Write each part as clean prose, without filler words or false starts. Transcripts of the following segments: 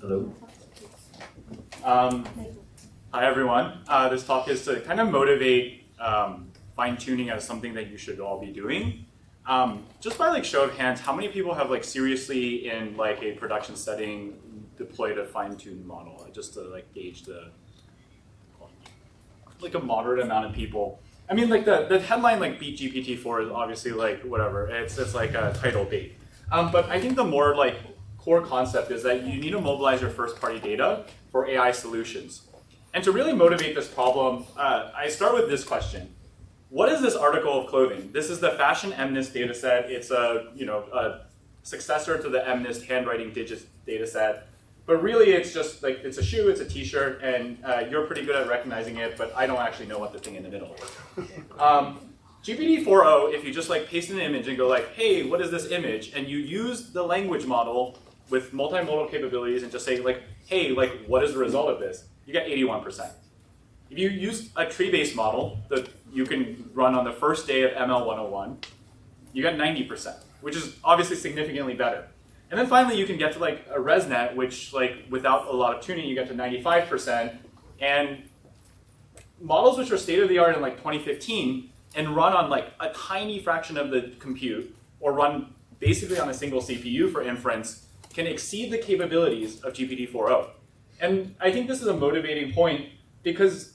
Hello. Hi everyone. This talk is to kind of motivate fine-tuning as something that you should all be doing. Just by like show of hands, how many people have like seriously in like a production setting deployed a fine-tuned model just to like gauge the like a moderate amount of people? I mean, like the headline like beat GPT-4 is obviously like whatever. It's like a title bait. But I think the more like core concept is that you need to mobilize your first-party data for AI solutions. And to really motivate this problem, I start with this question. What is this article of clothing? This is the Fashion MNIST dataset. It's a successor to the MNIST handwriting digits dataset. But really, it's just like, it's a shoe, it's a t-shirt, and you're pretty good at recognizing it, but I don't actually know what the thing in the middle is. GPT-4o, if you just like paste an image and go like, hey, what is this image? And you use the language model with multimodal capabilities and just say like, hey, like, what is the result of this? You get 81%. If you use a tree-based model that you can run on the first day of ML 101, you get 90%, which is obviously significantly better. And then finally, you can get to like a ResNet, which like without a lot of tuning, you get to 95%. And models which are state-of-the-art in like 2015 and run on like a tiny fraction of the compute, or run basically on a single CPU for inference, can exceed the capabilities of GPT-4o. And I think this is a motivating point because,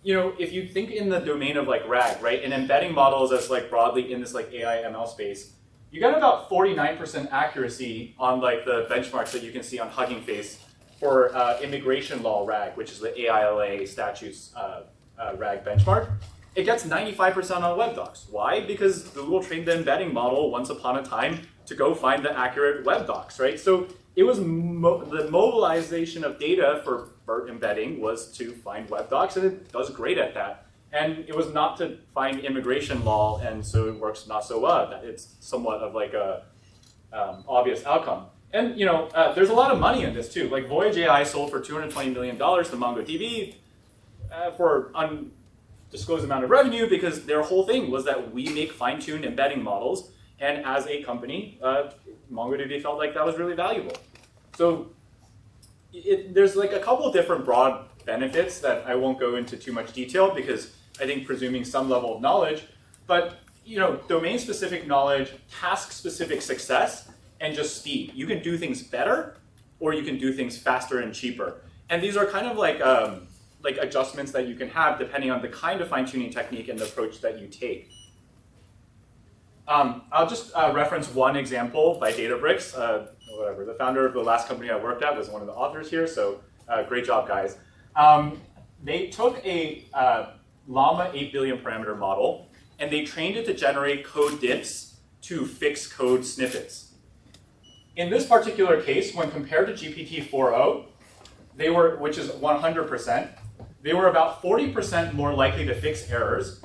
you know, if you think in the domain of like RAG, right, and embedding models as like broadly in this like AI ML space, you got about 49% accuracy on like the benchmarks that you can see on Hugging Face for immigration law RAG, which is the AILA statutes RAG benchmark. It gets 95% on web docs. Why? Because Google trained the embedding model once upon a time to go find the accurate web docs, right? So it was the mobilization of data for BERT embedding was to find web docs, and it does great at that. And it was not to find immigration law, and so it works not so well. It's somewhat of like a obvious outcome. And you know, there's a lot of money in this too. Like Voyage AI sold for $220 million to MongoDB for undisclosed amount of revenue because their whole thing was that we make fine-tuned embedding models. And as a company, MongoDB felt like that was really valuable. So there's like a couple of different broad benefits that I won't go into too much detail because I think presuming some level of knowledge, but you know, domain-specific knowledge, task-specific success, and just speed. You can do things better, or you can do things faster and cheaper. And these are kind of like adjustments that you can have depending on the kind of fine-tuning technique and the approach that you take. I'll just reference one example by Databricks. Whatever, the founder of the last company I worked at was one of the authors here, so great job, guys. They took a Llama 8 billion parameter model, and they trained it to generate code diffs to fix code snippets. In this particular case, when compared to GPT-4o, they were, which is 100%, they were about 40% more likely to fix errors,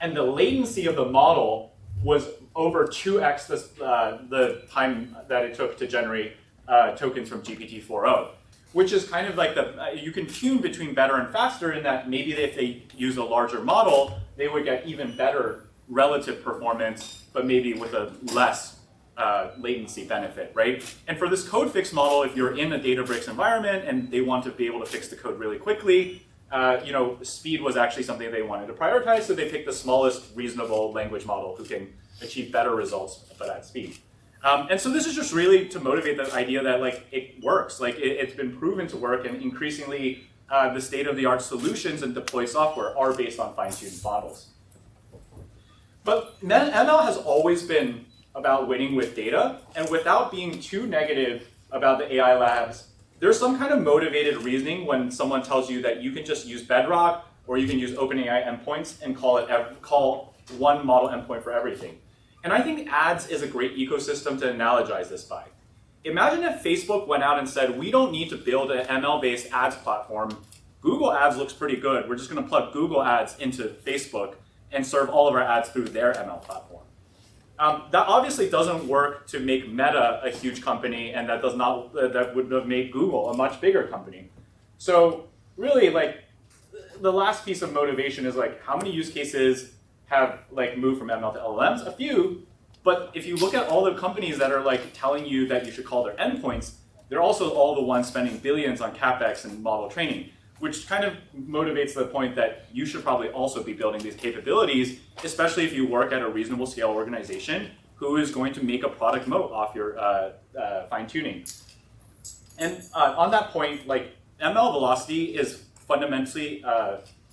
and the latency of the model was over 2x the time that it took to generate tokens from GPT-4o, which is kind of like you can tune between better and faster in that maybe if they use a larger model, they would get even better relative performance, but maybe with a less latency benefit, right? And for this code fix model, if you're in a Databricks environment and they want to be able to fix the code really quickly, you know, speed was actually something they wanted to prioritize, so they picked the smallest reasonable language model who can achieve better results, but at speed. And so this is just really to motivate the idea that like it works, like it's been proven to work, and increasingly the state-of-the-art solutions and deployed software are based on fine-tuned models. But ML has always been about winning with data, and without being too negative about the AI labs, there's some kind of motivated reasoning when someone tells you that you can just use Bedrock or you can use OpenAI endpoints and call one model endpoint for everything. And I think ads is a great ecosystem to analogize this by. Imagine if Facebook went out and said, we don't need to build an ML-based ads platform. Google Ads looks pretty good. We're just going to plug Google Ads into Facebook and serve all of our ads through their ML platform. That obviously doesn't work to make Meta a huge company, and that would have made Google a much bigger company. So really, like, the last piece of motivation is like, how many use cases have like moved from ML to LLMs? A few, but if you look at all the companies that are like telling you that you should call their endpoints, they're also all the ones spending billions on CapEx and model training, which kind of motivates the point that you should probably also be building these capabilities, especially if you work at a reasonable scale organization who is going to make a product moat off your fine-tuning. And on that point, like ML velocity is fundamentally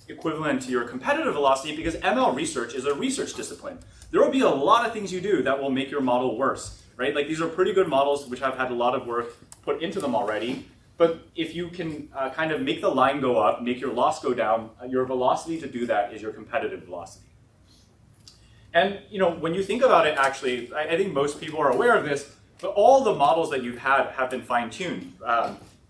equivalent to your competitive velocity because ML research is a research discipline. There will be a lot of things you do that will make your model worse, right? Like these are pretty good models which have had a lot of work put into them already. But if you can kind of make the line go up, make your loss go down, your velocity to do that is your competitive velocity. And when you think about it, actually, I think most people are aware of this, but all the models that you've had have been fine-tuned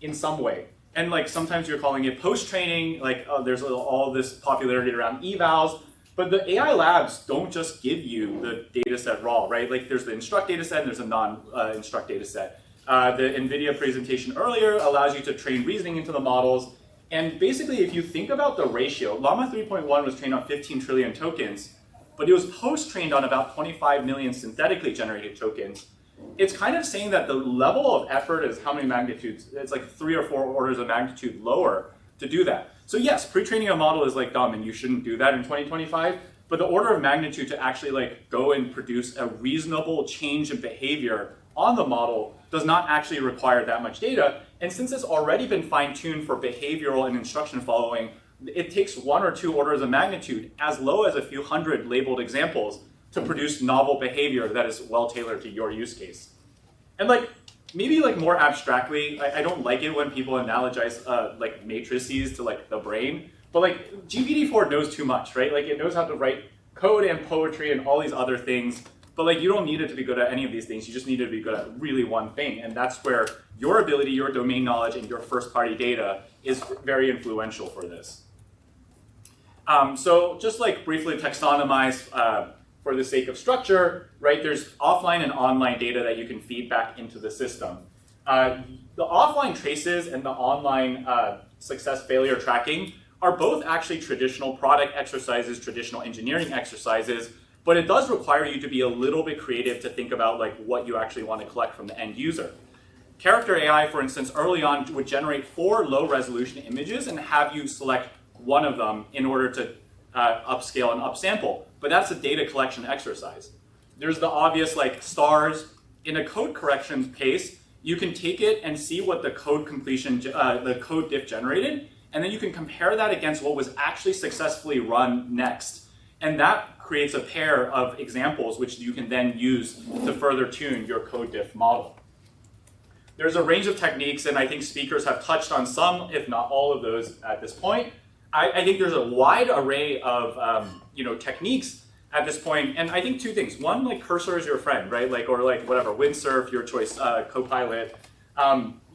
in some way. And like sometimes you're calling it post-training, like there's all this popularity around evals, but the AI labs don't just give you the data set raw, right? Like there's the instruct data set and there's a non-instruct data set. The NVIDIA presentation earlier allows you to train reasoning into the models. And basically, if you think about the ratio, Llama 3.1 was trained on 15 trillion tokens, but it was post-trained on about 25 million synthetically generated tokens. It's kind of saying that the level of effort is how many magnitudes? It's like 3 or 4 orders of magnitude lower to do that. So yes, pre-training a model is like dumb and you shouldn't do that in 2025, but the order of magnitude to actually like go and produce a reasonable change in behavior on the model does not actually require that much data. And since it's already been fine-tuned for behavioral and instruction following, it takes 1 or 2 orders of magnitude, as low as a few hundred labeled examples, to produce novel behavior that is well tailored to your use case. And like maybe like more abstractly, I don't like it when people analogize like matrices to like the brain, but like GPT-4 knows too much, right? Like it knows how to write code and poetry and all these other things, but like you don't need it to be good at any of these things. You just need it to be good at really one thing, and that's where your ability, your domain knowledge, and your first-party data is very influential for this. So just like briefly taxonomize for the sake of structure, right? There's offline and online data that you can feed back into the system. The offline traces and the online success failure tracking are both actually traditional product exercises, traditional engineering exercises, but it does require you to be a little bit creative to think about like what you actually want to collect from the end user. Character AI, for instance, early on would generate 4 low-resolution images and have you select one of them in order to upscale and upsample. But that's a data collection exercise. There's the obvious like stars. In a code correction case, you can take it and see what the code completion, the code diff generated, and then you can compare that against what was actually successfully run next. And that creates a pair of examples which you can then use to further tune your code diff model. There's a range of techniques, and I think speakers have touched on some, if not all of those at this point. I think there's a wide array of techniques at this point, and I think 2 things. One, like Cursor is your friend, right? Like, or like whatever, Windsurf, your choice, Copilot.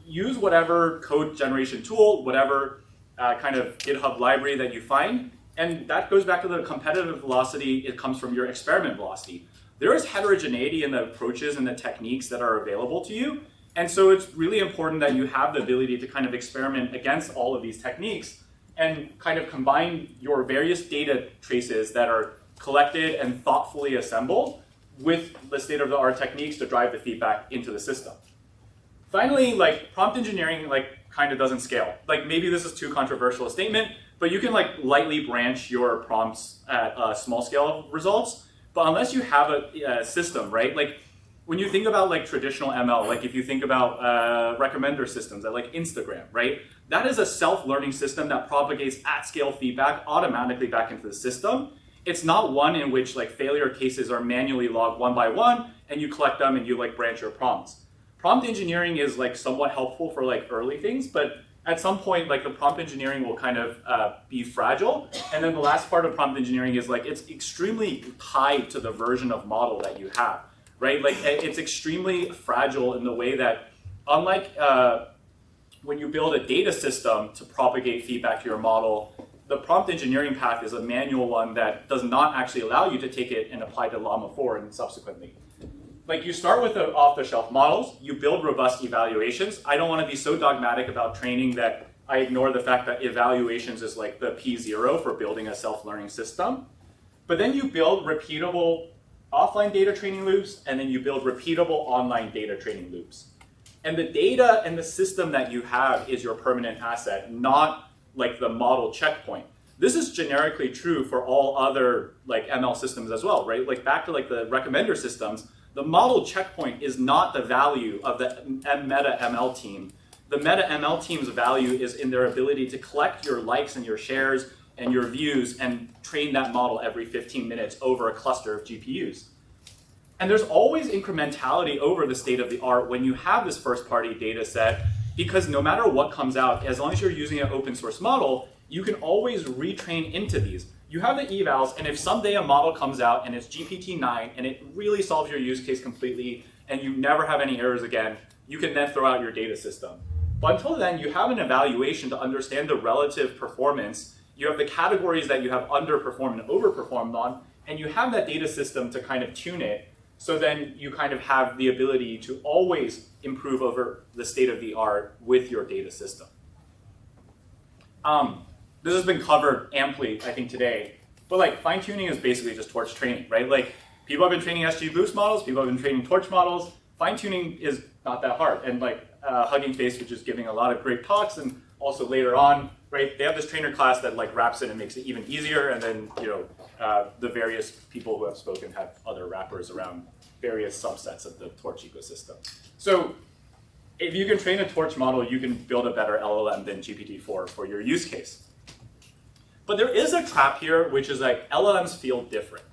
Use whatever code generation tool, whatever kind of GitHub library that you find, and that goes back to the competitive velocity. It comes from your experiment velocity. There is heterogeneity in the approaches and the techniques that are available to you, and so it's really important that you have the ability to kind of experiment against all of these techniques and kind of combine your various data traces that are collected and thoughtfully assembled with the state-of-the-art techniques to drive the feedback into the system. Finally, like prompt engineering kind of doesn't scale. Like maybe this is too controversial a statement, but you can like lightly branch your prompts at small scale results. But unless you have a system, right? Like when you think about like traditional ML, like if you think about recommender systems like Instagram, right? That is a self-learning system that propagates at scale feedback automatically back into the system. It's not one in which like failure cases are manually logged one by one and you collect them and you like branch your prompts. Prompt engineering is like somewhat helpful for like early things, but at some point like the prompt engineering will kind of be fragile. And then the last part of prompt engineering is like it's extremely tied to the version of model that you have, right? Like it's extremely fragile in the way that unlike when you build a data system to propagate feedback to your model, the prompt engineering path is a manual one that does not actually allow you to take it and apply to Llama 4 and subsequently. Like you start with the off-the-shelf models, you build robust evaluations. I don't want to be so dogmatic about training that I ignore the fact that evaluations is like the P0 for building a self-learning system. But then you build repeatable offline data training loops, and then you build repeatable online data training loops. And the data and the system that you have is your permanent asset, not like the model checkpoint. This is generically true for all other like ML systems as well, right? Like back to like the recommender systems, the model checkpoint is not the value of the meta ML team. The meta ML team's value is in their ability to collect your likes and your shares and your views and train that model every 15 minutes over a cluster of GPUs. And there's always incrementality over the state of the art when you have this first party data set, because no matter what comes out, as long as you're using an open source model, you can always retrain into these. You have the evals, and if someday a model comes out and it's GPT-9 and it really solves your use case completely and you never have any errors again, you can then throw out your data system. But until then, you have an evaluation to understand the relative performance. You have the categories that you have underperformed and overperformed on, and you have that data system to kind of tune it. So then you kind of have the ability to always improve over the state of the art with your data system. This has been covered amply, I think, today. But like fine-tuning is basically just torch training, right? Like people have been training SGLoops models, people have been training torch models. Fine-tuning is not that hard. And like Hugging Face, which is giving a lot of great talks, and also later on, right? They have this trainer class that like wraps it and makes it even easier. And then the various people who have spoken have other wrappers around various subsets of the torch ecosystem. So if you can train a torch model, you can build a better LLM than GPT-4 for your use case. But there is a trap here, which is like LLMs feel different.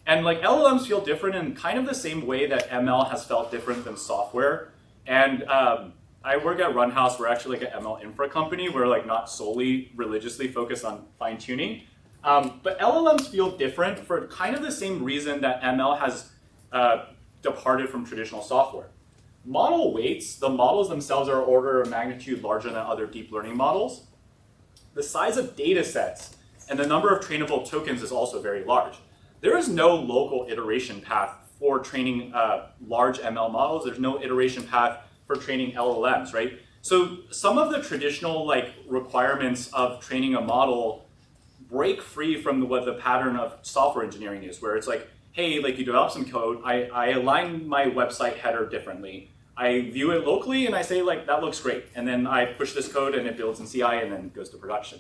And like LLMs feel different in kind of the same way that ML has felt different than software. And I work at Runhouse. We're actually like an ML infra company. We're like not solely religiously focused on fine tuning. But LLMs feel different for kind of the same reason that ML has departed from traditional software. Model weights, the models themselves are order of magnitude larger than other deep learning models. The size of data sets and the number of trainable tokens is also very large. There is no local iteration path for training large ML models. There's no iteration path for training LLMs, right? So some of the traditional like requirements of training a model break free from what the pattern of software engineering is, where it's like, hey, like you develop some code, I align my website header differently. I view it locally and I say like, that looks great. And then I push this code and it builds in CI and then goes to production.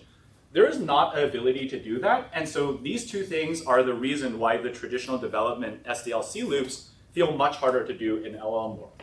There is not an ability to do that. And so these two things are the reason why the traditional development SDLC loops feel much harder to do in LLM world.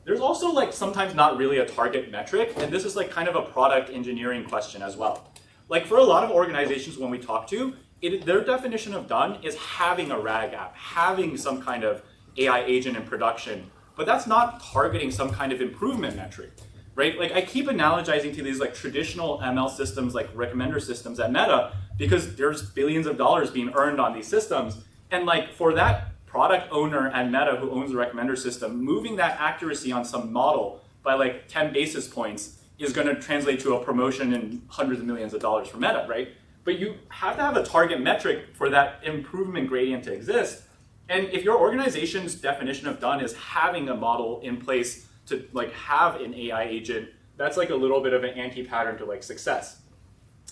There's also like sometimes not really a target metric. And this is like kind of a product engineering question as well. Like for a lot of organizations when we talk to, their definition of done is having a RAG app, having some kind of AI agent in production, but that's not targeting some kind of improvement metric, right? Like I keep analogizing to these like traditional ML systems, like recommender systems at Meta, because there's billions of dollars being earned on these systems. And like for that product owner at Meta who owns the recommender system, moving that accuracy on some model by like 10 basis points is gonna translate to a promotion in hundreds of millions of dollars for Meta, right? But you have to have a target metric for that improvement gradient to exist. And if your organization's definition of done is having a model in place to like have an AI agent, that's like a little bit of an anti-pattern to like success.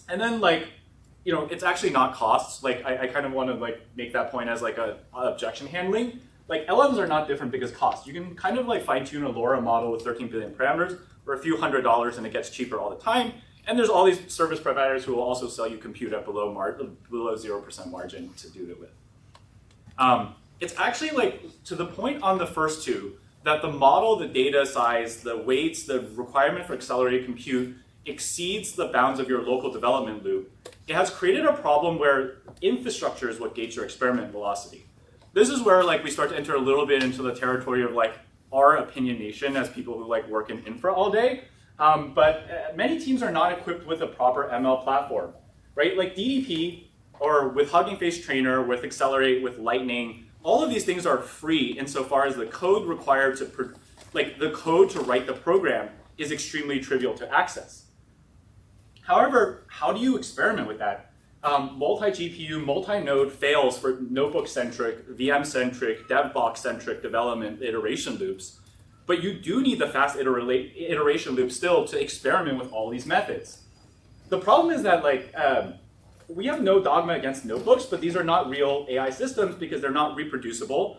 And then like, it's actually not costs. Like I kind of want to like make that point as like a objection handling. Like LLMs are not different because cost. You can kind of like fine tune a LoRa model with 13 billion parameters for a few $100s and it gets cheaper all the time. And there's all these service providers who will also sell you compute at below 0% margin to do it with. It's actually like to the point on the first two that the model, the data size, the weights, the requirement for accelerated compute exceeds the bounds of your local development loop. It has created a problem where infrastructure is what gates your experiment velocity. This is where like we start to enter a little bit into the territory of like our opinionation as people who like work in infra all day. But many teams are not equipped with a proper ML platform, right? Like DDP or with Hugging Face Trainer, with Accelerate, with Lightning, all of these things are free insofar as the code required to, the code to write the program is extremely trivial to access. However, how do you experiment with that? Multi-GPU, multi-node fails for notebook-centric, VM-centric, DevBox-centric development iteration loops. But you do need the fast iteration loop still to experiment with all these methods. The problem is that we have no dogma against notebooks, but these are not real AI systems because they're not reproducible,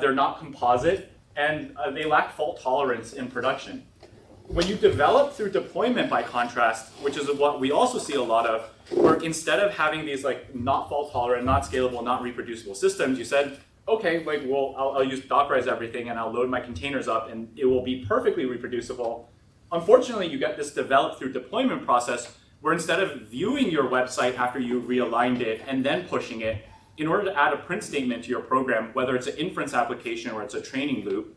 they're not composite, and they lack fault tolerance in production. When you develop through deployment, by contrast, which is what we also see a lot of, where instead of having these like not fault tolerant, not scalable, not reproducible systems, you said, okay, like well, I'll use Dockerize everything and I'll load my containers up and it will be perfectly reproducible. Unfortunately, you get this developed through deployment process where instead of viewing your website after you realigned it and then pushing it, in order to add a print statement to your program, whether it's an inference application or it's a training loop,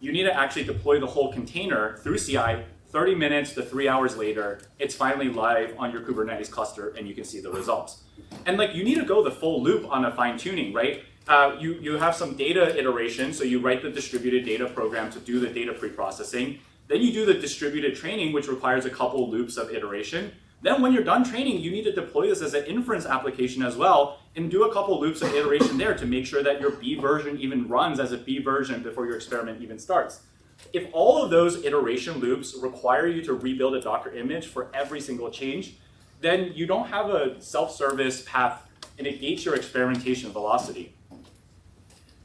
you need to actually deploy the whole container through CI. 30 minutes to 3 hours later, it's finally live on your Kubernetes cluster and you can see the results. And like you need to go the full loop on a fine tuning, right? You have some data iteration, so you write the distributed data program to do the data pre-processing. Then you do the distributed training, which requires a couple loops of iteration. Then when you're done training, you need to deploy this as an inference application as well and do a couple loops of iteration there to make sure that your B version even runs as a B version before your experiment even starts. If all of those iteration loops require you to rebuild a Docker image for every single change, then you don't have a self-service path and it gates your experimentation velocity.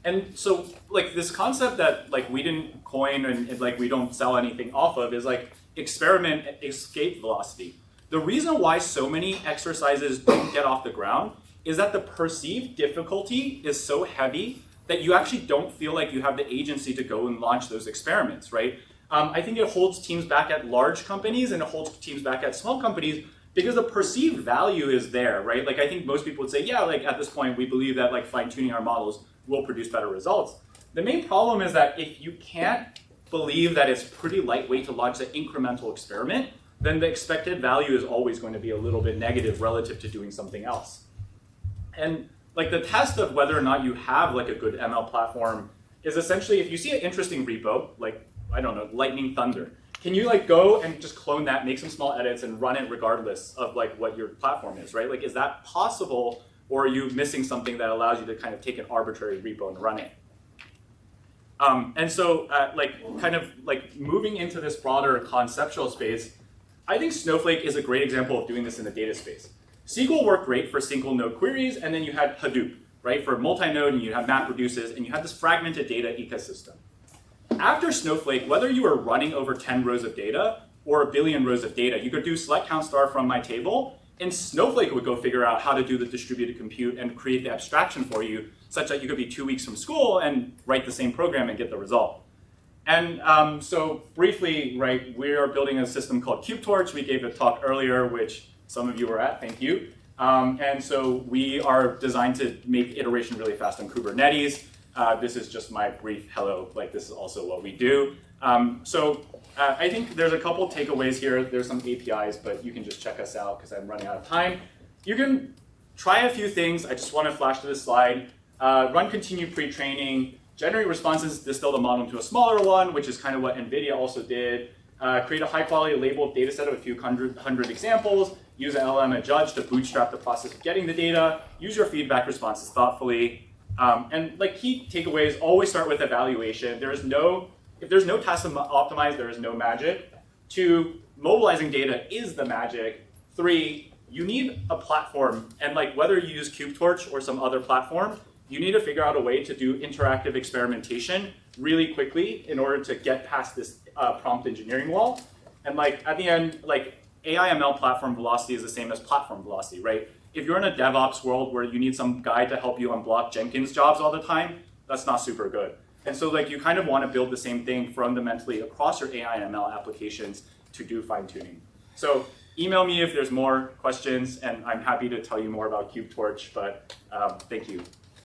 And so like this concept that like we didn't coin and like we don't sell anything off of is like experiment escape velocity. The reason why so many exercises don't get off the ground is that the perceived difficulty is so heavy that you actually don't feel like you have the agency to go and launch those experiments, right? I think it holds teams back at large companies and it holds teams back at small companies because the perceived value is there, right? Like I think most people would say, yeah, like at this point we believe that like fine-tuning our models will produce better results. The main problem is that if you can't believe that it's pretty lightweight to launch the incremental experiment, then the expected value is always going to be a little bit negative relative to doing something else. And like the test of whether or not you have like a good ML platform is essentially if you see an interesting repo, like, I don't know, Lightning Thunder, can you like go and just clone that, make some small edits and run it regardless of like what your platform is, right? Like, is that possible? Or are you missing something that allows you to kind of take an arbitrary repo and run it? And so like kind of like moving into this broader conceptual space, I think Snowflake is a great example of doing this in the data space. SQL worked great for single node queries, and then you had Hadoop, right, for multi-node, and you have MapReduces, and you had this fragmented data ecosystem. After Snowflake, whether you were running over 10 rows of data or a billion rows of data, you could do select count star from my table, and Snowflake would go figure out how to do the distributed compute and create the abstraction for you, such that you could be 2 weeks from school and write the same program and get the result. And so briefly, right, we are building a system called KubeTorch. We gave a talk earlier, which some of you were at, thank you. And so we are designed to make iteration really fast on Kubernetes. This is just my brief hello, like this is also what we do. I think there's a couple takeaways here. There's some APIs, but you can just check us out because I'm running out of time. You can try a few things. I just want to flash to this slide. Run continued pre-training, generate responses, distill the model into a smaller one, which is kind of what NVIDIA also did. Create a high-quality labeled data set of a few hundred examples. Use an LLM and judge to bootstrap the process of getting the data. Use your feedback responses thoughtfully. And like key takeaways, always start with evaluation. If there's no task to optimize, there is no magic. 2, mobilizing data is the magic. 3, you need a platform. And like whether you use KubeTorch or some other platform, you need to figure out a way to do interactive experimentation really quickly in order to get past this prompt engineering wall. And like at the end, like AI/ML platform velocity is the same as platform velocity, right? If you're in a DevOps world where you need some guy to help you unblock Jenkins jobs all the time, that's not super good. And so like you kind of want to build the same thing fundamentally across your AI/ML applications to do fine tuning. So email me if there's more questions, and I'm happy to tell you more about KubeTorch, but thank you.